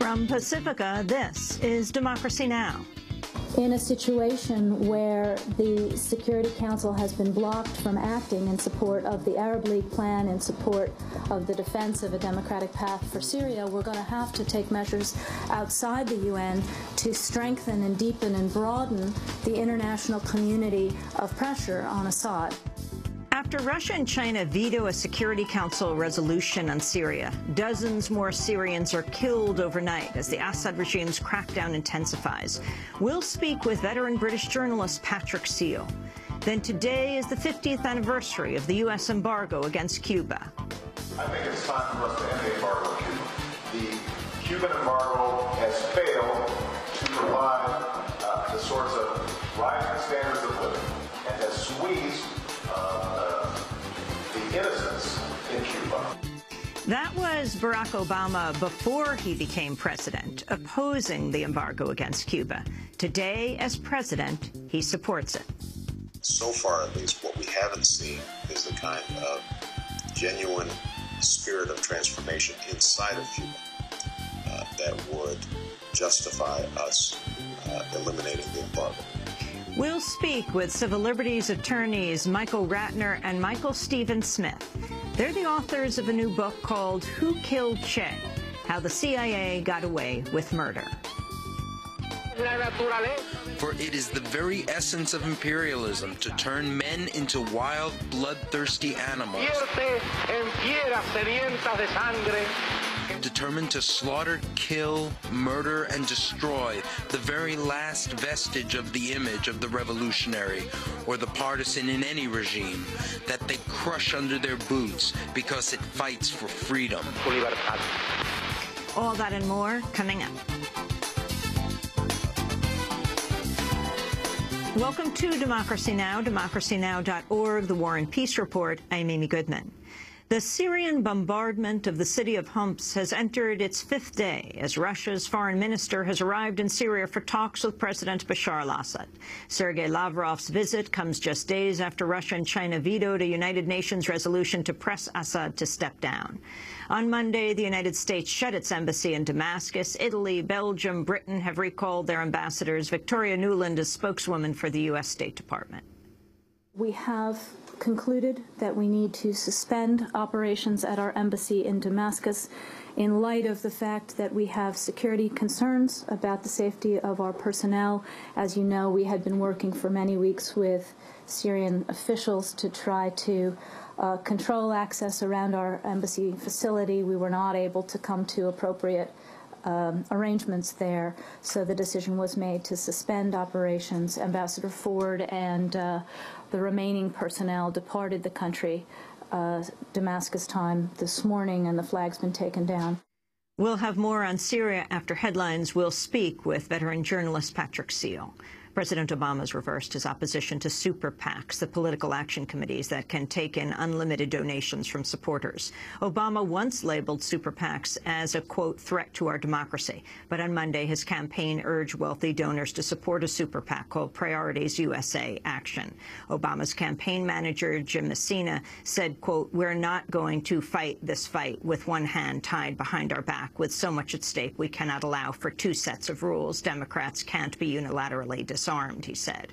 From Pacifica, this is Democracy Now! In a situation where the Security Council has been blocked from acting in support of the Arab League plan, in support of the defense of a democratic path for Syria, we're going to have to take measures outside the UN to strengthen and deepen and broaden the international community of pressure on Assad. After Russia and China veto a Security Council resolution on Syria, dozens more Syrians are killed overnight as the Assad regime's crackdown intensifies. We'll speak with veteran British journalist Patrick Seal. Then today is the 50th anniversary of the U.S. embargo against Cuba. I think it's time for us to end the embargo on Cuba. The Cuban embargo has failed to provide the sorts of rising standards of living and has squeezed the innocents in Cuba. That was Barack Obama before he became president, opposing the embargo against Cuba. Today, as president, he supports it. So far, at least, what we haven't seen is the kind of genuine spirit of transformation inside of Cuba that would justify us eliminating the embargo. We'll speak with civil liberties attorneys Michael Ratner and Michael Stephen Smith. They're the authors of a new book called Who Killed Che? How the CIA Got Away with Murder. For it is the very essence of imperialism to turn men into wild, bloodthirsty animals, determined to slaughter, kill, murder, and destroy the very last vestige of the image of the revolutionary or the partisan in any regime that they crush under their boots because it fights for freedom. All that and more coming up. Welcome to Democracy Now!, democracynow.org, The War and Peace Report. I'm Amy Goodman. The Syrian bombardment of the city of Homs has entered its fifth day as Russia's foreign minister has arrived in Syria for talks with President Bashar al-Assad. Sergei Lavrov's visit comes just days after Russia and China vetoed a United Nations resolution to press Assad to step down. On Monday, the United States shut its embassy in Damascus. Italy, Belgium, Britain have recalled their ambassadors. Victoria Nuland is spokeswoman for the U.S. State Department. We have concluded that we need to suspend operations at our embassy in Damascus in light of the fact that we have security concerns about the safety of our personnel. As you know, we had been working for many weeks with Syrian officials to try to control access around our embassy facility. We were not able to come to appropriate arrangements there, so the decision was made to suspend operations. Ambassador Ford and the remaining personnel departed the country Damascus time this morning, and the flag's been taken down. We'll have more on Syria after headlines. We'll speak with veteran journalist Patrick Seal. President Obama's reversed his opposition to super PACs, the political action committees that can take in unlimited donations from supporters. Obama once labeled super PACs as a, quote, threat to our democracy. But on Monday, his campaign urged wealthy donors to support a super PAC called Priorities USA Action. Obama's campaign manager, Jim Messina, said, quote, we're not going to fight this fight with one hand tied behind our back. With so much at stake, we cannot allow for two sets of rules. Democrats can't be unilaterally disarmed, he said.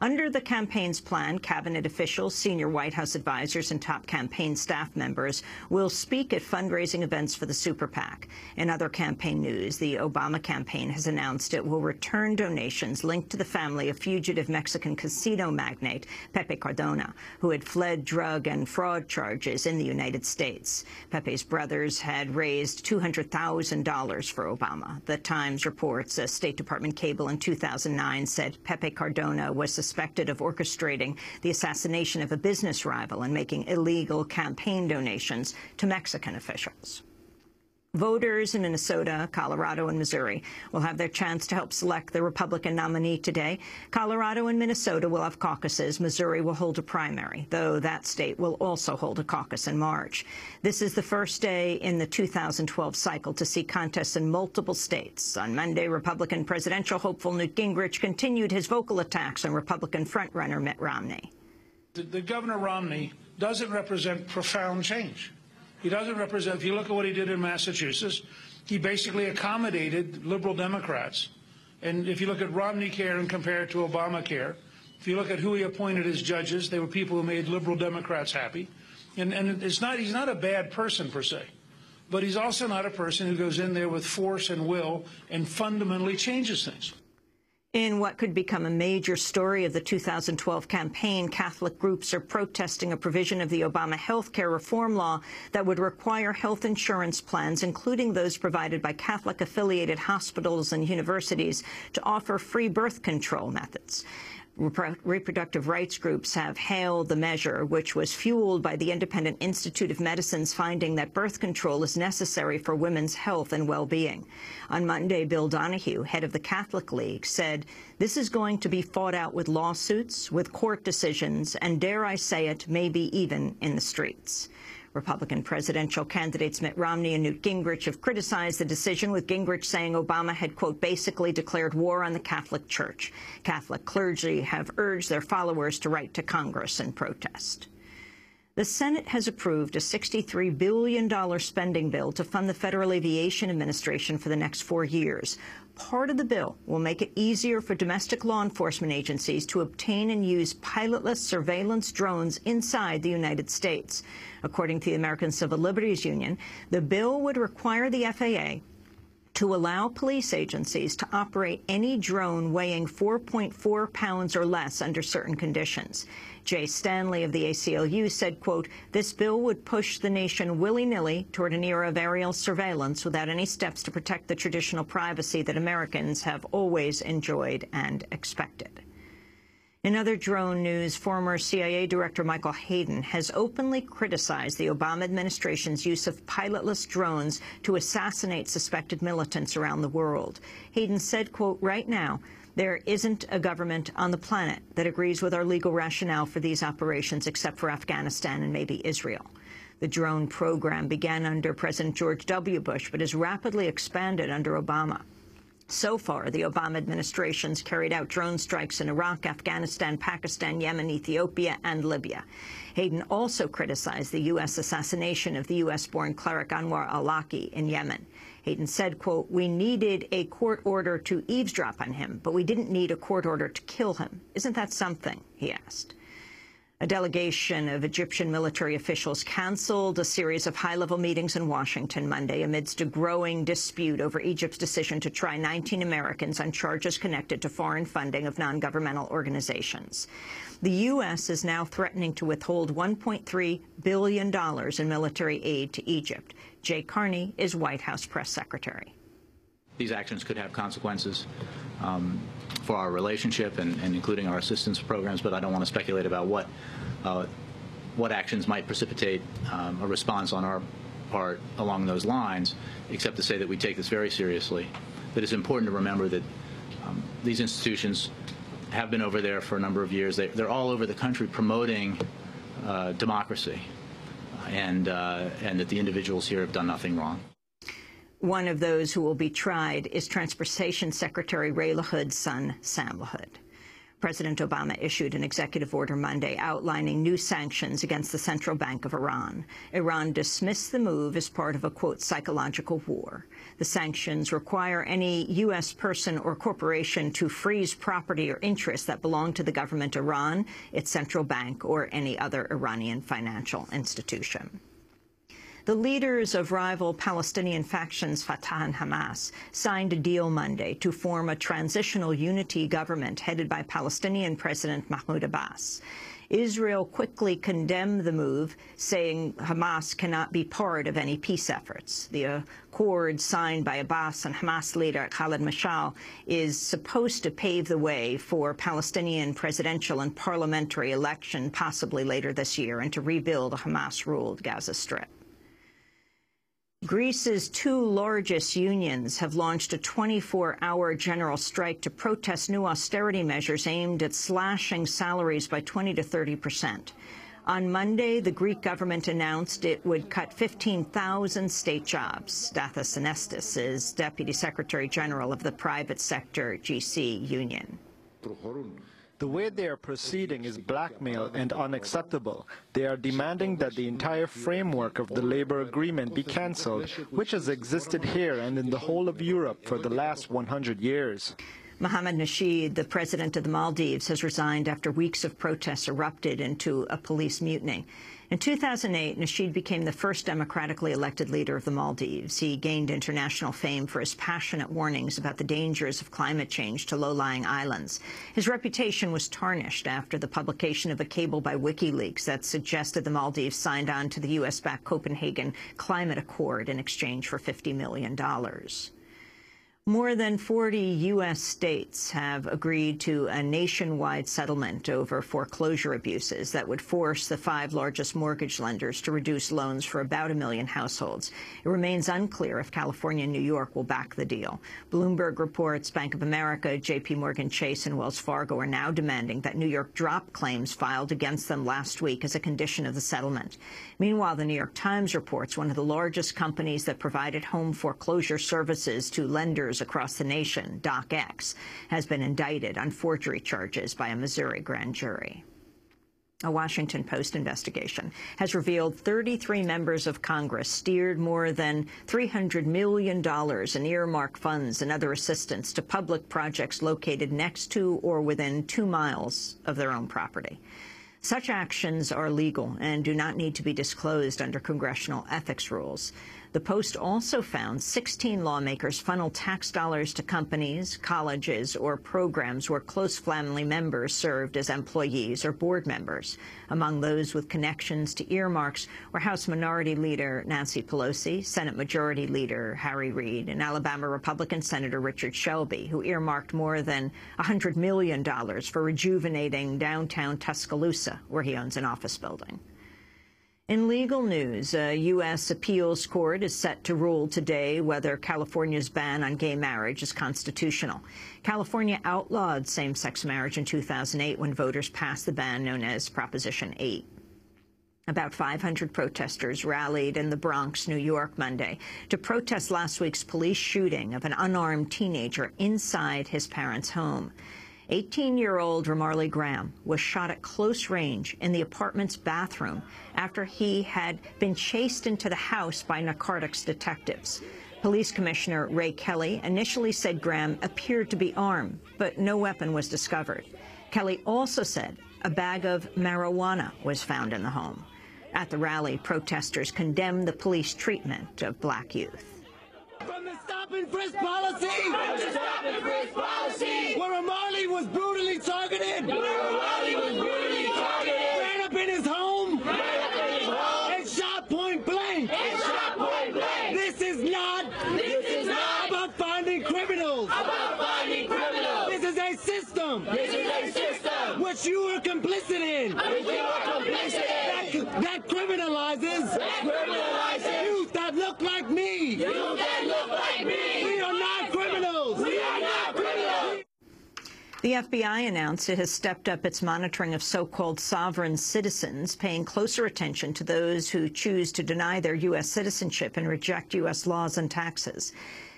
Under the campaign's plan, cabinet officials, senior White House advisors, and top campaign staff members will speak at fundraising events for the super PAC. In other campaign news, the Obama campaign has announced it will return donations linked to the family of fugitive Mexican casino magnate Pepe Cardona, who had fled drug and fraud charges in the United States. Pepe's brothers had raised $200,000 for Obama. The Times reports a State Department cable in 2009 said Pepe Cardona was suspected of orchestrating the assassination of a business rival and making illegal campaign donations to Mexican officials. Voters in Minnesota, Colorado, and Missouri will have their chance to help select the Republican nominee today. Colorado and Minnesota will have caucuses. Missouri will hold a primary, though that state will also hold a caucus in March. This is the first day in the 2012 cycle to see contests in multiple states. On Monday, Republican presidential hopeful Newt Gingrich continued his vocal attacks on Republican frontrunner Mitt Romney. The Governor Romney doesn't represent profound change. He doesn't represent, if you look at what he did in Massachusetts, he basically accommodated liberal Democrats. And if you look at Romney Care and compare it to Obamacare, if you look at who he appointed as judges, they were people who made liberal Democrats happy. And he's not a bad person per se, but he's also not a person who goes in there with force and will and fundamentally changes things. In what could become a major story of the 2012 campaign, Catholic groups are protesting a provision of the Obama health care reform law that would require health insurance plans, including those provided by Catholic-affiliated hospitals and universities, to offer free birth control methods. Reproductive rights groups have hailed the measure, which was fueled by the Independent Institute of Medicine's finding that birth control is necessary for women's health and well-being. On Monday, Bill Donahue, head of the Catholic League, said this is going to be fought out with lawsuits, with court decisions, and dare I say it, maybe even in the streets. Republican presidential candidates Mitt Romney and Newt Gingrich have criticized the decision, with Gingrich saying Obama had, quote, basically declared war on the Catholic Church. Catholic clergy have urged their followers to write to Congress in protest. The Senate has approved a $63 billion spending bill to fund the Federal Aviation Administration for the next 4 years. Part of the bill will make it easier for domestic law enforcement agencies to obtain and use pilotless surveillance drones inside the United States. According to the American Civil Liberties Union, the bill would require the FAA to allow police agencies to operate any drone weighing 4.4 pounds or less under certain conditions. Jay Stanley of the ACLU said, quote, this bill would push the nation willy-nilly toward an era of aerial surveillance without any steps to protect the traditional privacy that Americans have always enjoyed and expected. In other drone news, former CIA Director Michael Hayden has openly criticized the Obama administration's use of pilotless drones to assassinate suspected militants around the world. Hayden said, quote, right now, there isn't a government on the planet that agrees with our legal rationale for these operations except for Afghanistan and maybe Israel. The drone program began under President George W. Bush, but has rapidly expanded under Obama. So far, the Obama administration's carried out drone strikes in Iraq, Afghanistan, Pakistan, Yemen, Ethiopia, and Libya. Hayden also criticized the U.S. assassination of the U.S.-born cleric Anwar al-Awlaki in Yemen. Hayden said, quote, we needed a court order to eavesdrop on him, but we didn't need a court order to kill him. Isn't that something? He asked. A delegation of Egyptian military officials canceled a series of high-level meetings in Washington Monday amidst a growing dispute over Egypt's decision to try 19 Americans on charges connected to foreign funding of non-governmental organizations. The U.S. is now threatening to withhold $1.3 billion in military aid to Egypt. Jay Carney is White House press secretary. These actions could have consequences for our relationship and including our assistance programs, but I don't want to speculate about what actions might precipitate a response on our part along those lines, except to say that we take this very seriously, that it's important to remember that these institutions have been over there for a number of years. They're all over the country promoting democracy, and that the individuals here have done nothing wrong. One of those who will be tried is Transportation Secretary Ray LaHood's son, Sam LaHood. President Obama issued an executive order Monday outlining new sanctions against the Central Bank of Iran. Iran dismissed the move as part of a, quote, psychological war. The sanctions require any U.S. person or corporation to freeze property or interests that belong to the government of Iran, its central bank, or any other Iranian financial institution. The leaders of rival Palestinian factions Fatah and Hamas signed a deal Monday to form a transitional unity government headed by Palestinian President Mahmoud Abbas. Israel quickly condemned the move, saying Hamas cannot be part of any peace efforts. The accord signed by Abbas and Hamas leader Khaled Mashal is supposed to pave the way for Palestinian presidential and parliamentary election possibly later this year and to rebuild a Hamas-ruled Gaza Strip. Greece's two largest unions have launched a 24-hour general strike to protest new austerity measures aimed at slashing salaries by 20 to 30%. On Monday, the Greek government announced it would cut 15,000 state jobs. Stathis Anestis is Deputy Secretary General of the private sector GC union. The way they are proceeding is blackmail and unacceptable. They are demanding that the entire framework of the labor agreement be cancelled, which has existed here and in the whole of Europe for the last 100 years. Mohammed Nasheed, the president of the Maldives, has resigned after weeks of protests erupted into a police mutiny. In 2008, Nasheed became the first democratically elected leader of the Maldives. He gained international fame for his passionate warnings about the dangers of climate change to low-lying islands. His reputation was tarnished after the publication of a cable by WikiLeaks that suggested the Maldives signed on to the U.S.-backed Copenhagen Climate Accord in exchange for $50 million. More than 40 U.S. states have agreed to a nationwide settlement over foreclosure abuses that would force the 5 largest mortgage lenders to reduce loans for about 1 million households. It remains unclear if California and New York will back the deal. Bloomberg reports Bank of America, J.P. Morgan Chase, and Wells Fargo are now demanding that New York drop claims filed against them last week as a condition of the settlement. Meanwhile, the New York Times reports one of the largest companies that provided home foreclosure services to lenders across the nation, DocX, has been indicted on forgery charges by a Missouri grand jury. A Washington Post investigation has revealed 33 members of Congress steered more than $300 million in earmarked funds and other assistance to public projects located next to or within 2 miles of their own property. Such actions are legal and do not need to be disclosed under congressional ethics rules. The Post also found 16 lawmakers funneled tax dollars to companies, colleges, or programs where close family members served as employees or board members. Among those with connections to earmarks were House Minority Leader Nancy Pelosi, Senate Majority Leader Harry Reid, and Alabama Republican Senator Richard Shelby, who earmarked more than $100 million for rejuvenating downtown Tuscaloosa, where he owns an office building. In legal news, a U.S. appeals court is set to rule today whether California's ban on gay marriage is constitutional. California outlawed same-sex marriage in 2008 when voters passed the ban known as Proposition 8. About 500 protesters rallied in the Bronx, New York, Monday to protest last week's police shooting of an unarmed teenager inside his parents' home. 18-year-old Ramarley Graham was shot at close range in the apartment's bathroom after he had been chased into the house by narcotics detectives. Police Commissioner Ray Kelly initially said Graham appeared to be armed, but no weapon was discovered. Kelly also said a bag of marijuana was found in the home. At the rally, protesters condemned the police treatment of black youth. From the stop and frisk policy! From the stop and frisk policy! Where Ramarley was brutally targeted! Ran up in his home! And shot point blank! This is not about finding criminals! This is a system! Which you are complicit in! That criminalizes youth that look like me! We are not criminals! The FBI announced it has stepped up its monitoring of so-called sovereign citizens, paying closer attention to those who choose to deny their U.S. citizenship and reject U.S. laws and taxes.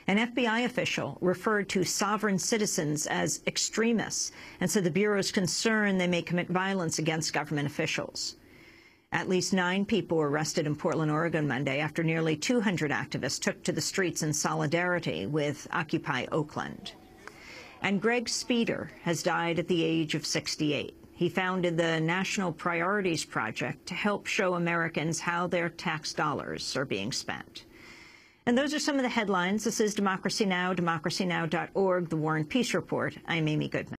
An FBI official referred to sovereign citizens as extremists and said the Bureau is concerned they may commit violence against government officials. At least 9 people were arrested in Portland, Oregon Monday after nearly 200 activists took to the streets in solidarity with Occupy Oakland. And Greg Speeder has died at the age of 68. He founded the National Priorities Project to help show Americans how their tax dollars are being spent. And those are some of the headlines. This is Democracy Now!, democracynow.org, The War and Peace Report. I'm Amy Goodman.